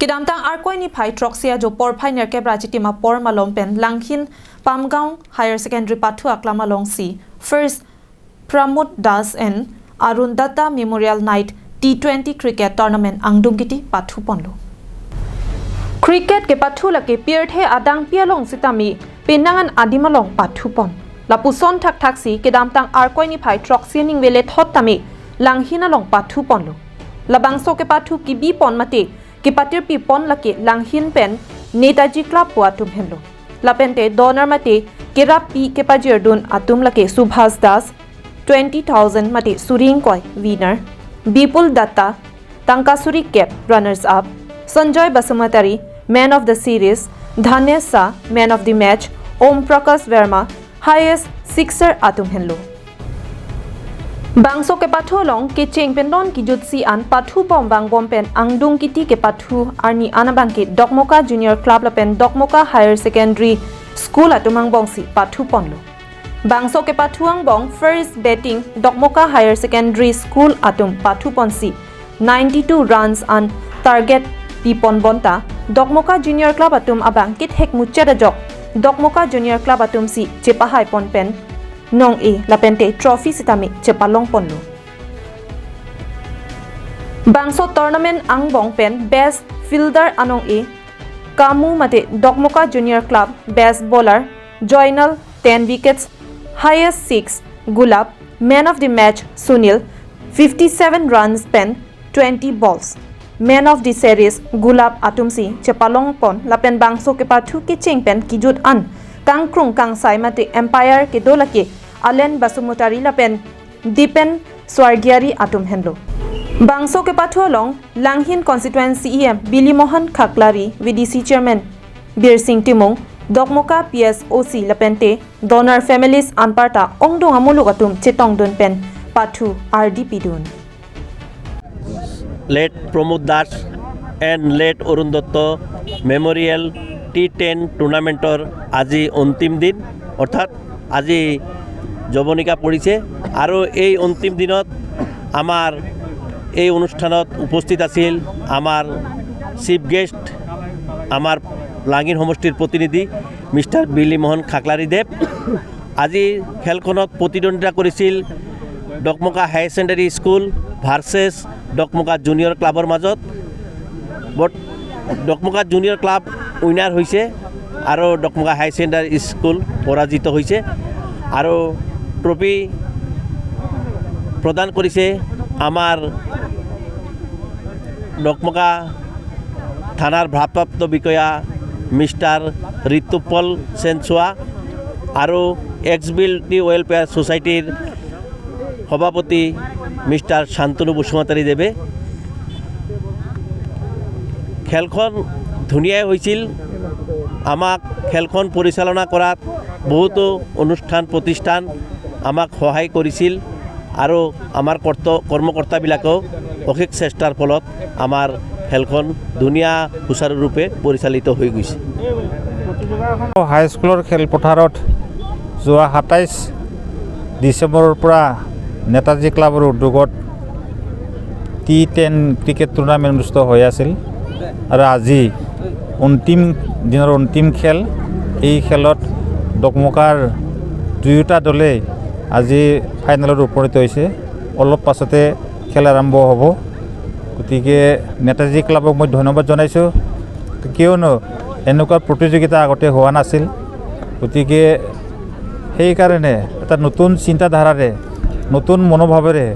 Kidamtang arkoi ni phai troxia jo por phai ner ke brachiti ma por malom pen langhin Pamgaon Higher Secondary Pathu aklama long si first Pramod Das Arun Dutta Memorial Night T-20 Cricket Tournament angdung kitti Pathu ponlo Cricket kepathu lake pier the adang pialong sitami pinangan adimalong Pathu pon lapuson thak thak si kidamtang arkoi ni phai troxia ning vele thot tami langhina long Pathu ponlo labangso kepathu kibi pon mate kipatir pi pon lake langhin pen Netaji Club puatum henlo lapente donor mate kerap pi kepajir dun atum lake Subhas Das 20,000 mate suring koi winner Bipul Datta Tankasuri Cap runners up Sanjoy Basumatari man of the series Dhanesa man of the match Om Prakash Verma highest sixer atum henlo Bangso kepathu long ke cheng pendon ki jutsi an pathu bom bang bom pen angdung kitti kepathu arni anabang ke Dokmoka Junior Club la pen Dokmoka Higher Secondary School atumang bongsi pathu ponlo Bangso kepathu ang bong first batting Dokmoka Higher Secondary School atum pathu ponsi 92 runs on target pipon bonta Dokmoka Junior Club atum abang kit hek muchada jok Dokmoka Junior Club atum si chepahai pon pen Nong e lapente trophy sitami chepalong ponlo Bangso tournament ang bong pen best fielder anong e Kamu mate Dokmoka Junior Club best bowler Joinal 10 wickets highest 6 Gulab man of the match Sunil 57 runs pen 20 balls man of the series Gulab atumsi chepalong pon lapen bangso kepathu ke cheng pen kijut an Kangkrung Kangsai mate Empire ke dolake Alen Basumutari lapen Dipen Swargiari atum henlo Bangso ke pathu long Langhin constituency EM Billy Mohan Khaklari VDC chairman Bir Singh Timong Dokmoka PSOC lapente donor families anparta ongdong amulu atum chetong dun pen pathu RDP dun Late Pramod Das and late Arun Dutta Memorial T-10 টুৰ্নামেন্টৰ আজি অন্তিম দিন অৰ্থাৎ আজি জবনিকা পৰিছে আৰু এই অন্তিম দিনত আমাৰ এই অনুষ্ঠানত উপস্থিত আছিল আমাৰ চিফ গেষ্ট আমাৰ লাংগিন সমষ্টিৰ প্ৰতিনিধি মিষ্টাৰ বিলি মোহন খাকলাৰী দেৱ আজি খেলখনত প্ৰতিদ্বন্দ্বিতা কৰিছিল Dokmoka higher secondary school versus Dokmoka junior ক্লাবৰ মাজত ডকমকা জুনিয়ৰ ক্লাব উইনাৰ হৈছে আৰু ডকমকা হাই ছেকেণ্ডাৰী স্কুল পৰাজিত হৈছে আৰু ট্ৰফি প্ৰদান কৰিছে আমাৰ ডকমকা থানাৰ ভাৰপ্ৰাপ্ত বিষয়া মিষ্টাৰ ঋতুপল সেনচোৱা আৰু এক্সবিলিটি ৱেলফেয়াৰ ছ'চাইটিৰ সভাপতি মিষ্টাৰ শান্তনু বসুমতাৰী দেৱে খেলখন ধুনীয়াই হৈছিল আমাক খেলখন পৰিচালনা কৰাত বহুতো অনুষ্ঠান প্ৰতিষ্ঠান আমাক সহায় কৰিছিল আৰু আমাৰ কৰ্মকৰ্তাবিলাকেও অশেষ চেষ্টাৰ ফলত আমাৰ খেলখন ধুনীয়া সুচাৰুৰূপে পৰিচালিত হৈ গৈছে হাইস্কুলৰ খেলপথাৰত যোৱা 27 ডিচেম্বৰৰ পৰা নেতাজী ক্লাবৰ উদ্যোগত T-10 ক্ৰিকেট টুৰ্ণামেণ্ট অনুষ্ঠিত হৈ আছিল আৰু আজি অন্তিম দিনৰ অন্তিম খেল এই খেলত ডকমকাৰ দুয়োটা দলে আজি ফাইনেলত উপনীত হৈছে অলপ পাছতে খেল আৰম্ভ হ'ব গতিকে নেতাজী ক্লাবক মই ধন্যবাদ জনাইছোঁ কিয়নো এনেকুৱা প্ৰতিযোগিতা আগতে হোৱা নাছিল গতিকে সেইকাৰণে এটা নতুন চিন্তাধাৰাৰে নতুন মনোভাৱেৰে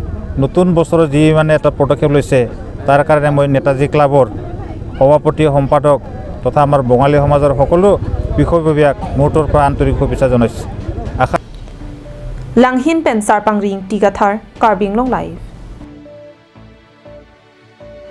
নতুন বছৰৰ যি মানে এটা পদক্ষেপ লৈছে তাৰ কাৰণে মই নেতাজী ক্লাবৰ সভাপতি সম্পাদক তথা আমাৰ বঙালী সমাজৰ সকলো বিষয়ববীয়াক মোৰটোৰ পৰা আন্তৰিক শুভেচ্ছা জনাইছোঁ Langhin pen sarpang ring tigathar karbing long live